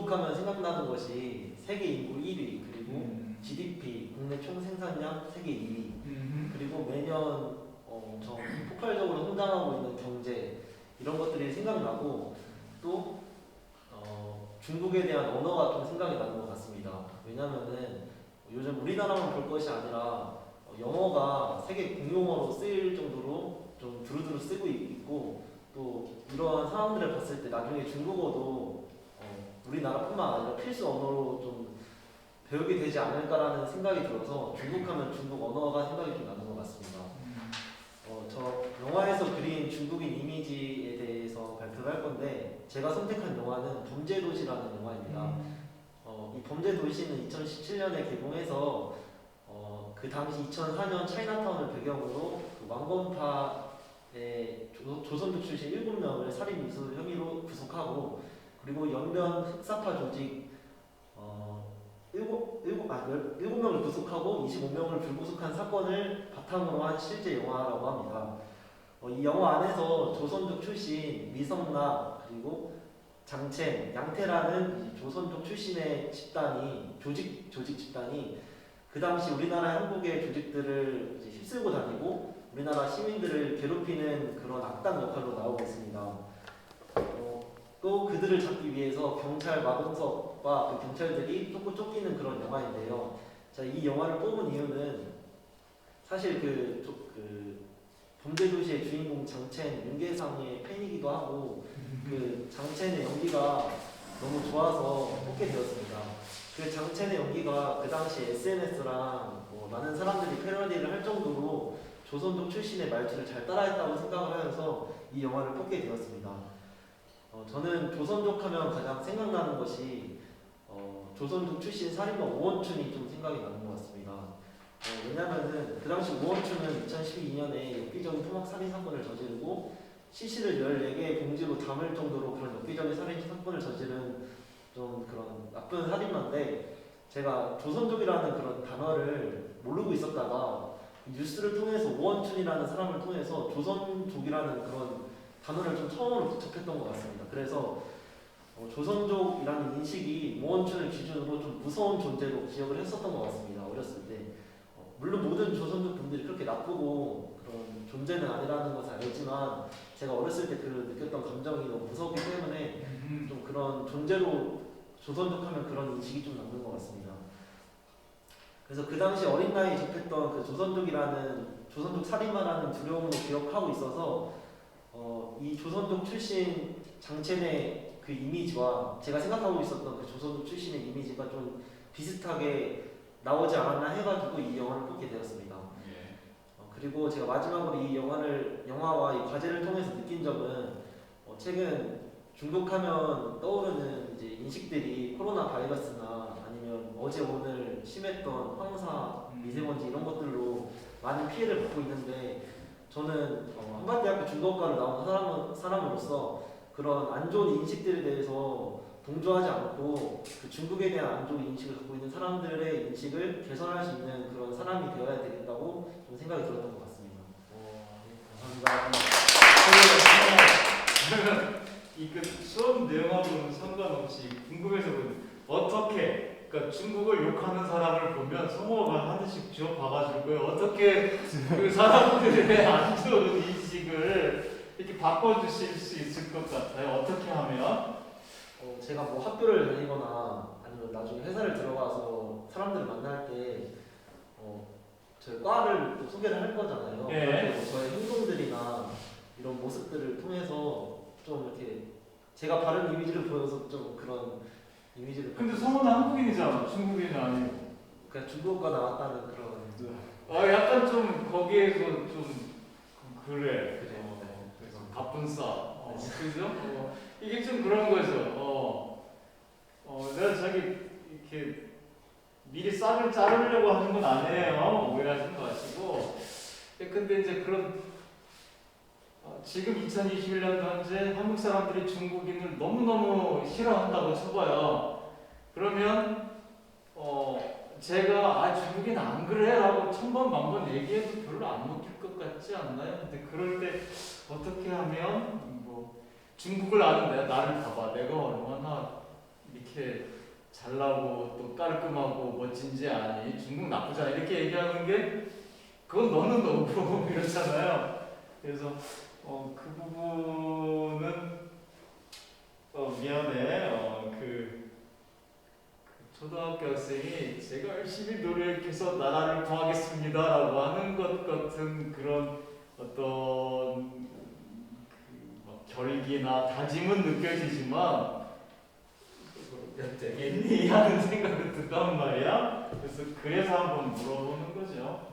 중국하면 생각나는 것이 세계 인구 1위, 그리고 GDP, 국내 총생산량 세계 2위, 그리고 매년 엄청 폭발적으로 성장하고 있는 경제, 이런 것들이 생각나고, 또 중국에 대한 언어가 좀 생각이 나는 것 같습니다. 왜냐면은 요즘 우리나라만 볼 것이 아니라 영어가 세계 공용어로 쓰일 정도로 좀 두루두루 쓰고 있고, 또 이러한 상황들을 봤을 때 나중에 중국어도 우리나라뿐만 아니라 필수 언어로 좀 배우게 되지 않을까라는 생각이 들어서 중국하면 중국 언어가 생각이 좀 나는 것 같습니다. 저 영화에서 그린 중국인 이미지에 대해서 발표를 할 건데, 제가 선택한 영화는 범죄도시라는 영화입니다. 이 범죄도시는 2017년에 개봉해서 그 당시 2004년 차이나타운을 배경으로 그 왕건파의 조선족 출신 7명을 살인 미수 혐의로 구속하고, 그리고 연변 흑사파 조직 7명을 구속하고 25명을 불구속한 사건을 바탕으로 한 실제 영화라고 합니다. 이 영화 안에서 조선족 출신 미성나, 그리고 장첸, 양태라는 조선족 출신의 집단이 조직 집단이 그 당시 우리나라 한국의 조직들을 이제 휩쓸고 다니고 우리나라 시민들을 괴롭히는 그런 악당 역할로 나오고 있습니다. 또 그들을 잡기 위해서 경찰 마동석과 그 경찰들이 쫓기는 그런 영화인데요. 자, 이 영화를 뽑은 이유는 사실 그 범죄도시의 주인공 장첸, 윤계상의 팬이기도 하고, 그 장첸의 연기가 너무 좋아서 뽑게 되었습니다. 그 장첸의 연기가 그 당시 SNS랑 많은 사람들이 패러디를 할 정도로 조선족 출신의 말투를 잘 따라했다고 생각을 하면서 이 영화를 뽑게 되었습니다. 저는 조선족 하면 가장 생각나는 것이 조선족 출신 살인마 오원춘이 좀 생각이 나는 것 같습니다. 왜냐면은 그 당시 오원춘은 2012년에 엽기적인 토막 살인 사건을 저지르고 시신을 14개의 봉지로 담을 정도로 그런 엽기적인 살인 사건을 저지른 좀 그런 나쁜 살인마인데, 제가 조선족이라는 그런 단어를 모르고 있었다가 뉴스를 통해서 오원춘이라는 사람을 통해서 조선족이라는 그런 단어를 좀 처음으로 접했던 것 같습니다. 그래서 조선족이라는 인식이 오원춘을 기준으로 좀 무서운 존재로 기억을 했었던 것 같습니다. 어렸을 때. 물론 모든 조선족 분들이 그렇게 나쁘고 그런 존재는 아니라는 것을 알지만, 제가 어렸을 때 그 느꼈던 감정이 너무 무섭기 때문에 좀 그런 존재로 조선족 하면 그런 인식이 좀 남는 것 같습니다. 그래서 그 당시 어린 나이에 접했던 그 조선족 살인마라는 두려움으로 기억하고 있어서 이 조선족 출신 장첸의 그 이미지와 제가 생각하고 있었던 그 조선족 출신의 이미지가 좀 비슷하게 나오지 않았나 해가지고 이 영화를 뽑게 되었습니다. 그리고 제가 마지막으로 이 영화와 이 과제를 통해서 느낀 점은 최근 중독하면 떠오르는 이제 인식들이 코로나 바이러스나 아니면 어제 오늘 심했던 황사, 미세먼지 이런 것들로 많은 피해를 받고 있는데, 저는 한밭대학교 중국과를 나온 사람으로서 그런 안 좋은 인식들에 대해서 동조하지 않고 그 중국에 대한 안 좋은 인식을 갖고 있는 사람들의 인식을 개선할 수 있는 그런 사람이 되어야 되겠다고 좀 생각이 들었던 것 같습니다. 감사합니다. 이 수업 내용하고는 상관없이 궁금해서 어떻게, 그러니까 중국을 욕하는 사람을 보면 성호가 하나씩 쥐어 봐가지고요. 어떻게 그 사람들의 안 좋은 인식을 이렇게 바꿔주실 수 있을 것 같아요. 어떻게 하면? 제가 뭐 학교를 다니거나 아니면 나중에 회사를 들어가서 사람들을 만날 때 저희 과를 또 소개를 할 거잖아요. 네. 그럴 때 저의 행동들이나 이런 모습들을 통해서 좀 이렇게 제가 바른 이미지를 보여서 좀 그런 이미지를. 근데 성호는 한국인이잖아. 중국인은 아니고. 그냥 중국과 나왔다는 그런. 약간 좀 거기에서 좀 그래. 그래요. 그래서 가뿐싸. 그죠? 이게 좀 그런 거죠. 내가 저기 이렇게 미리 싹을 자르려고 하는 건 아니에요. 오해하지 마시고. 근데 이제 그런 지금 2021년도 현재 한국 사람들이 중국인을 너무너무 싫어한다고 쳐봐요. 그러면 제가 중국인 안 그래 라고 천번 만번 얘기해도 별로 안 웃길 것 같지 않나요? 근데 그럴 때 어떻게 하면 중국을 아는 나를 봐봐. 내가 얼마나 이렇게 잘나고 또 깔끔하고 멋진지 아니 중국 나쁘지 않아 이렇게 얘기하는 게 그건 너는 너고 이렇잖아요. 그래서 그 부분은 미안해. 그 초등학교 학생이 제가 열심히 노력해서 나라를 구하겠습니다라고 하는 것 같은 그런 어떤 막 결기나 다짐은 느껴지지만 야 되겠니 하는 생각이 든단 말이야. 그래서 한번 물어보는 거죠.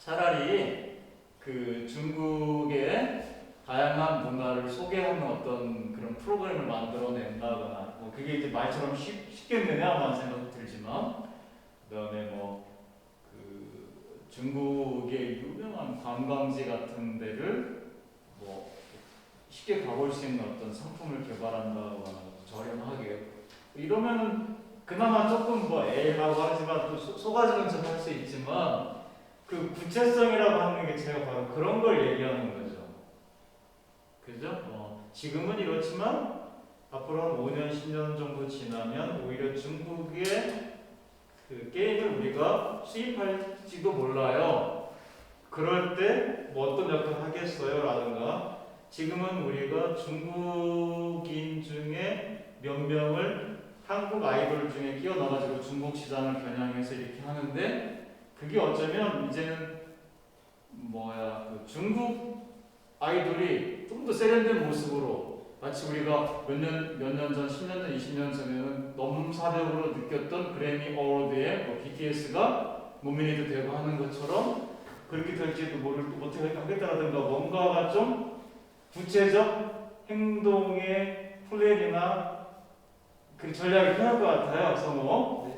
차라리 그 중국의 다양한 문화를 소개하는 어떤 그런 프로그램을 만들어낸다거나 뭐 그게 이제 말처럼 쉽겠느냐만 생각이 들지만 그다음에 그 중국의 유명한 관광지 같은 데를 뭐 쉽게 가볼 수 있는 어떤 상품을 개발한다거나 저렴하게 이러면은 그나마 조금 뭐 에라고 하지만 또 속아주는 척 할 수 있지만 그 구체성이라고 하는 게 제가 바로 그런 걸 얘기하는 거죠. 그죠? 지금은 이렇지만 앞으로 한 5년, 10년 정도 지나면 오히려 중국의 그 게임을 우리가 수입할지도 몰라요. 그럴 때 뭐 어떤 역할을 하겠어요? 라든가 지금은 우리가 중국인 중에 몇 명을 한국 아이돌 중에 끼워 넣어가지고 중국 시장을 겨냥해서 이렇게 하는데 그게 어쩌면 이제는 그 중국 아이돌이 좀 더 세련된 모습으로 마치 우리가 몇 년 전, 10년 전, 20년 전에는 넘사벽으로 느꼈던 그래미 어워드에 BTS가 노미네이트 되고 하는 것처럼 그렇게 될지도 못하게 하겠다라든가 뭔가가 좀 구체적 행동의 플랜이나 그 전략이 필요할 것 같아요, 성우.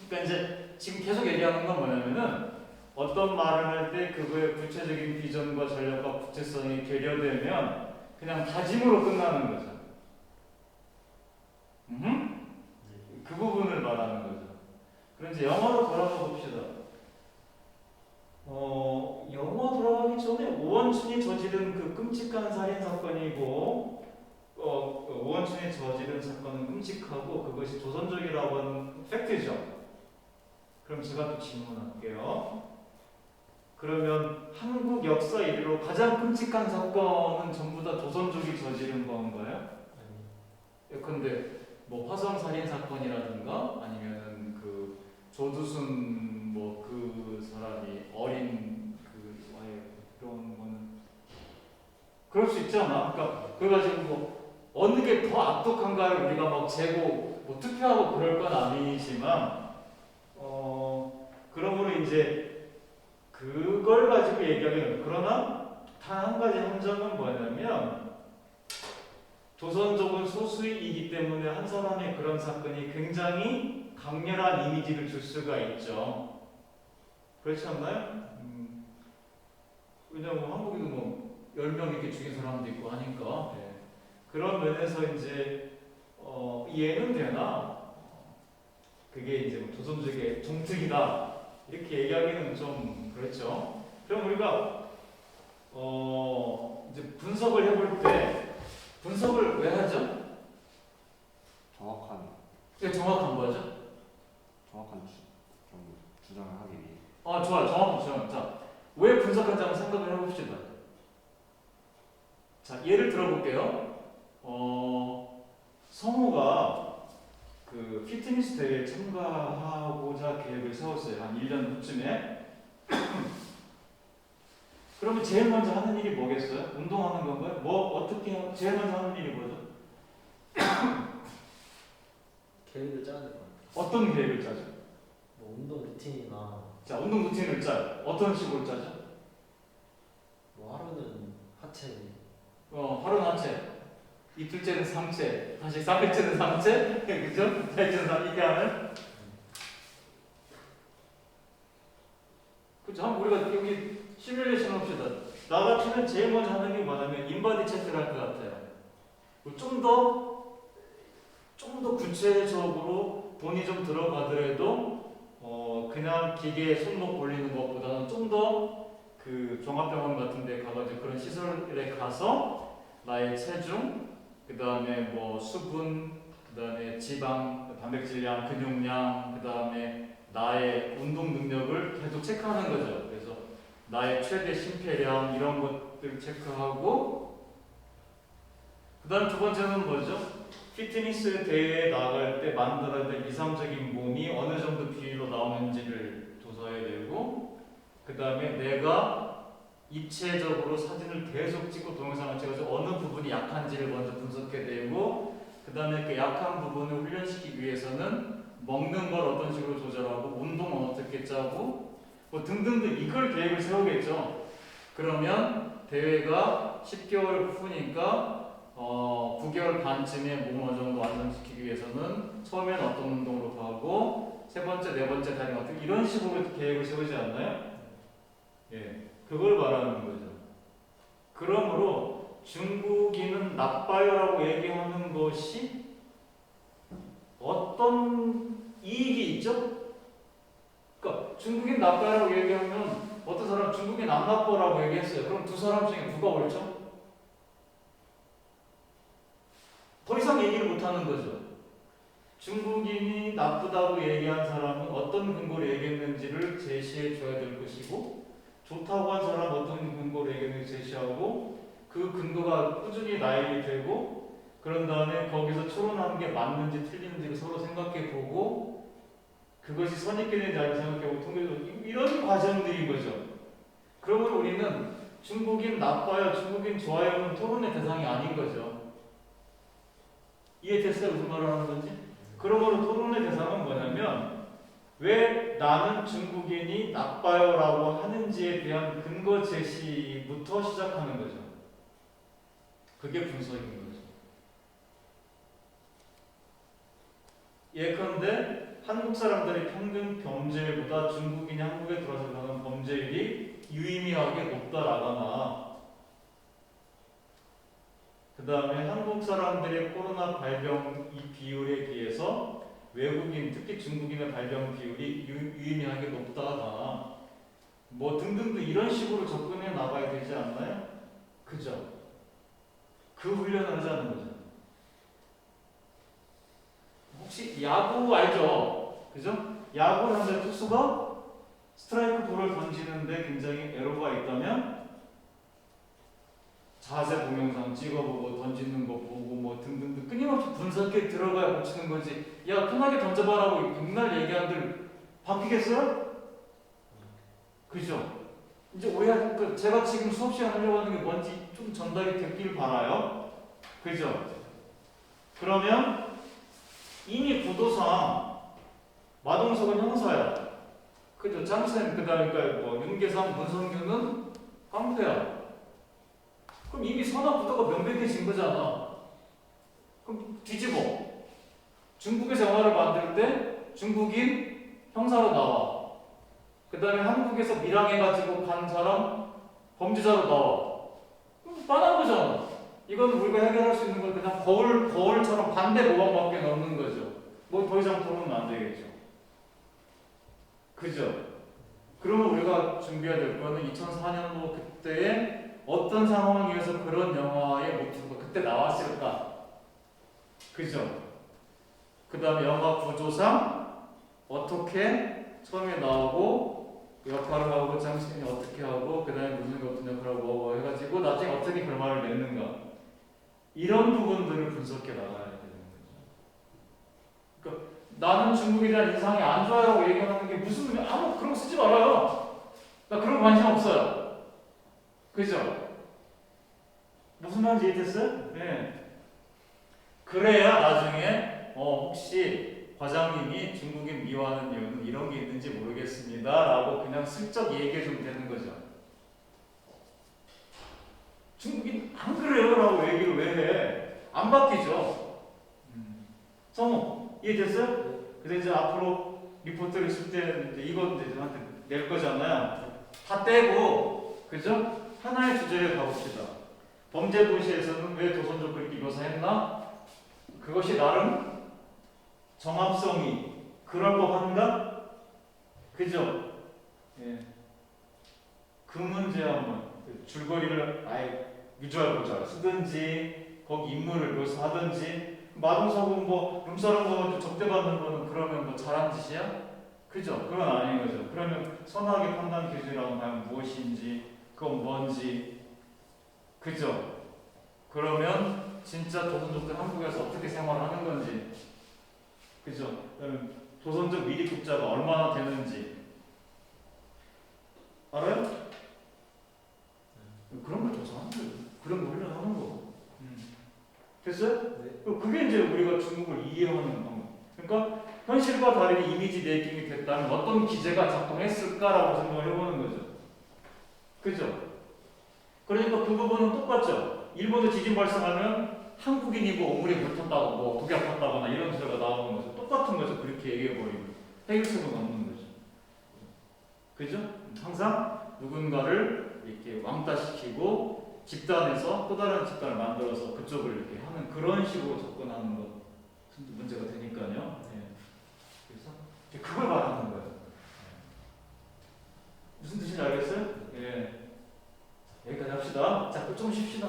그러니까 이제 지금 계속 얘기하는 건 뭐냐면은 어떤 말을 할 때 그거의 구체적인 비전과 전략과 구체성이 결여되면 그냥 다짐으로 끝나는 거죠. 그 부분을 말하는 거죠. 그럼 이제 영화로 돌아가 봅시다. 영화 돌아가기 전에 오원춘이 저지른 그 끔찍한 살인 사건이고, 오원춘이 저지른 사건은 끔찍하고 그것이 조선족이라고 하는 팩트죠. 그럼 제가 또 질문할게요. 그러면 한국 역사 이래로 가장 끔찍한 사건은 전부 다 조선족이 저지른 건가요? 예컨대 뭐 화성 살인 사건이라든가 아니면은 그 조두순 뭐 그 사람이 어린 그 아예 그런 거는 그럴 수 있잖아. 그러니까 그래가지고 뭐 어느 게 더 악독한가를 우리가 막 재고 뭐 투표하고 그럴 건 아니지만 그러므로 이제 그걸 가지고 얘기하기는 그러나 단 한 가지 함정은 뭐냐면 조선족은 소수이기 때문에 한 사람의 그런 사건이 굉장히 강렬한 이미지를 줄 수가 있죠. 그렇지 않나요? 왜냐면 한국에도 뭐 10명 이렇게 죽인 사람도 있고 하니까 그런 면에서 이제 이해는 되나 그게 이제 조선족의 종특이다 이렇게 얘기하기는 좀 그렇죠. 그럼 우리가 이제 분석을 해볼 때 분석을 왜 하죠? 정확한 거죠? 정확한 주장을 하기 위해. 좋아요. 정확한 주장. 자, 왜 분석하는지 한번 생각을 해봅시다. 자, 예를 들어볼게요. 성우가 그 피트니스 대회에 참가하고자 계획을 세웠어요. 한 1년 후쯤에. 그러면 제일 먼저 하는 일이 뭐겠어요? 운동하는 건가요? 어떻게 제일 먼저 하는 일이 뭐죠? 계획을 짜야 될 것 같아요. 어떤 계획을 짜죠? 뭐 운동 루틴이나 자, 운동 루틴을 짜요. 어떤 식으로 짜죠? 뭐 하루는 하체, 하루는 하체, 이틀째는 상체, 다시 3일째는 상체, 그죠? 4일째는 상체 이렇게 하면 그죠? 한번 우리가 여기 시뮬레이션 합시다. 나 같으면 제일 먼저 하는 게 뭐냐면 인바디 체크를 할 것 같아요. 좀 더 구체적으로 돈이 좀 들어가더라도 그냥 기계에 손목 올리는 것보다는 좀 더 그 종합병원 같은 데 가가지고 그런 시설에 가서 나의 체중, 그 다음에 뭐 수분, 그다음에 지방, 단백질량, 근육량, 그다음에 나의 운동 능력을 계속 체크하는 거죠. 그래서 나의 최대 심폐량 이런 것들 체크하고, 그다음 두 번째는 뭐죠? 피트니스 대회에 나갈 때 만들어야 될 이상적인 몸이 어느 정도 비율로 나오는지를 조사해야 되고, 그 다음에 내가 입체적으로 사진을 계속 찍고 동영상을 찍어서 어느 부분이 약한지를 먼저 분석해야 되고, 그 다음에 그 약한 부분을 훈련시키기 위해서는 먹는 걸 어떤 식으로 조절하고, 운동은 어떻게 짜고, 뭐 등등등 이걸 계획을 세우겠죠. 그러면 대회가 10개월 후니까 9개월 반쯤에 몸을 어느 정도 완성시키기 위해서는 처음에는 어떤 운동으로 하고, 세 번째, 네 번째 달에 어떻게, 이런 식으로 계획을 세우지 않나요? 예, 그걸 말하는 거죠. 그러므로 중국인은 나빠요라고 얘기하는 것이 어떤 이익이 있죠? 그러니까 중국인 나빠요라고 얘기하면 어떤 사람 중국인 안 나빠라고 얘기했어요. 그럼 두 사람 중에 누가 옳죠? 더 이상 얘기를 못하는 거죠. 중국인이 나쁘다고 얘기한 사람은 어떤 근거로 얘기했는지를 제시해 줘야 될 것이고, 좋다고 한 사람은 어떤 근거로 얘기했는지 제시하고, 그 근거가 꾸준히 나열이 되고, 그런 다음에 거기서 추론하는 게 맞는지 틀리는지를 서로 생각해 보고, 그것이 선입견인지 아닌지 생각해 보고, 통계적으로 이런 과정들인 거죠. 그러면 우리는 중국인 나빠요, 중국인 좋아요는 토론의 대상이 아닌 거죠. 이해됐어요? 무슨 말을 하는 건지? 그러므로 토론의 대상은 뭐냐면, 왜 나는 중국인이 나빠요 라고 하는지에 대한 근거 제시부터 시작하는 거죠. 그게 분석인 거죠. 예컨대 한국 사람들의 평균 범죄율보다 중국인이 한국에 들어와서 하는 범죄율이 유의미하게 높다라거나, 그 다음에 한국 사람들의 코로나 발병 이 비율에 비해서 외국인, 특히 중국인의 발병 비율이 유의미하게 높다거나, 뭐 등등등 이런 식으로 접근해 나가야 되지 않나요? 그죠? 그 훈련을 하자는 거죠. 혹시 야구 알죠? 그죠? 야구를 하는데 투수가 스트라이크 볼을 던지는데 굉장히 에러가 있다면 자세 동영상 찍어보고 던지는 거 보고 뭐 등등등 끊임없이 분석해 들어가야 고치는 거지. 야 편하게 던져봐라고 백날 얘기한들 바뀌겠어요? 그죠? 이제 오해하니까 제가 지금 수업 시간 하려고 하는 게 뭔지 좀 전달이 됐길 바라요. 그죠? 그러면 이미 구도상 마동석은 형사야. 그죠? 장쌤 그다음에 뭐 윤계상, 문성규는 깡패야. 그럼 이미 선악 구도가 명백해진 거잖아. 그럼 뒤집어. 중국에서 영화를 만들 때 중국인 형사로 나와. 그 다음에 한국에서 밀항해가지고 간 사람 범죄자로 나와. 그럼 뻔한 거잖아. 이건 우리가 해결할 수 있는 건 그냥 거울처럼 반대 모방밖에 없는 거죠. 뭐 더 이상 토론은 안 되겠죠. 그죠? 그러면 우리가 준비해야 될 거는 2004년도 그때에 어떤 상황에서 그런 영화의 모티브가 그때 나왔을까? 그죠? 그 다음에 영화 구조상 어떻게 처음에 나오고 역할을 하고 장신이 어떻게 하고 그 다음에 무슨 어떤 역할을 하고 뭐 해가지고 나중에 어떻게 결말을 냈는가, 이런 부분들을 분석해 나가야 되는 거죠. 그러니까 나는 중국에 대한 인상이 안 좋아요라고 얘기하는 게 무슨 아무 그런 거 쓰지 말아요. 나 그런 거 관심 없어요. 그죠? 무슨 말인지 이해됐어요? 네. 그래야 나중에 혹시 과장님이 중국인 미워하는 이유는 이런 게 있는지 모르겠습니다 라고 그냥 슬쩍 얘기해 주면 되는 거죠. 중국인 안 그래요 라고 얘기를 왜 해? 안 바뀌죠. 성우 이해됐어요? 그래서 이제 앞으로 리포트를 쓸 때 이거 이제 저한테 낼 거잖아요. 다 떼고, 그죠? 하나의 주제를 가봅시다. 범죄 도시에서는 왜 조선족 그렇게 묘사했나? 그것이 나름 정합성이 그럴 법한가? 그죠? 예. 그 문제 한번 줄거리를 아예 위주할 보자 쓰든지 거기 인물을 묘사하든지 마동석은 뭐 룸사롱 거 접대받는 거는 그러면 뭐 잘한 짓이야? 그죠? 그건 아닌 거죠. 그러면 선악의 판단 기준이라고 하면 무엇인지, 그건 뭔지, 그죠? 그러면 진짜 조선족들 한국에서 어떻게 생활하는 건지, 그죠? 그러면 조선족 미립국자가 얼마나 되는지 알아요? 그런 걸 조사하는 거예요. 그런 거 훈련하는 거. 됐어요? 네. 그게 이제 우리가 중국을 이해하는 방법. 그러니까 현실과 다르게 이미지 메이킹이 됐다면 어떤 기제가 작동했을까라고 생각을 해보는 거죠. 그죠? 그러니까 그 부분은 똑같죠. 일본에 지진 발생하면 한국인이 뭐 오물에 물탔다고 뭐 독이 아팠다거나 이런 소리가 나오는 거죠. 똑같은 거죠. 그렇게 얘기해버리고 해결책은 없는 거죠. 그죠? 항상 누군가를 이렇게 왕따시키고 집단에서 또 다른 집단을 만들어서 그쪽을 이렇게 하는 그런 식으로 접근하는 것 문제가 되니까요. 네. 그래서 이제 그걸 말하는 거예요. 무슨 뜻인지 알겠어요? 예. 여기까지 합시다. 자, 좀 쉽시다.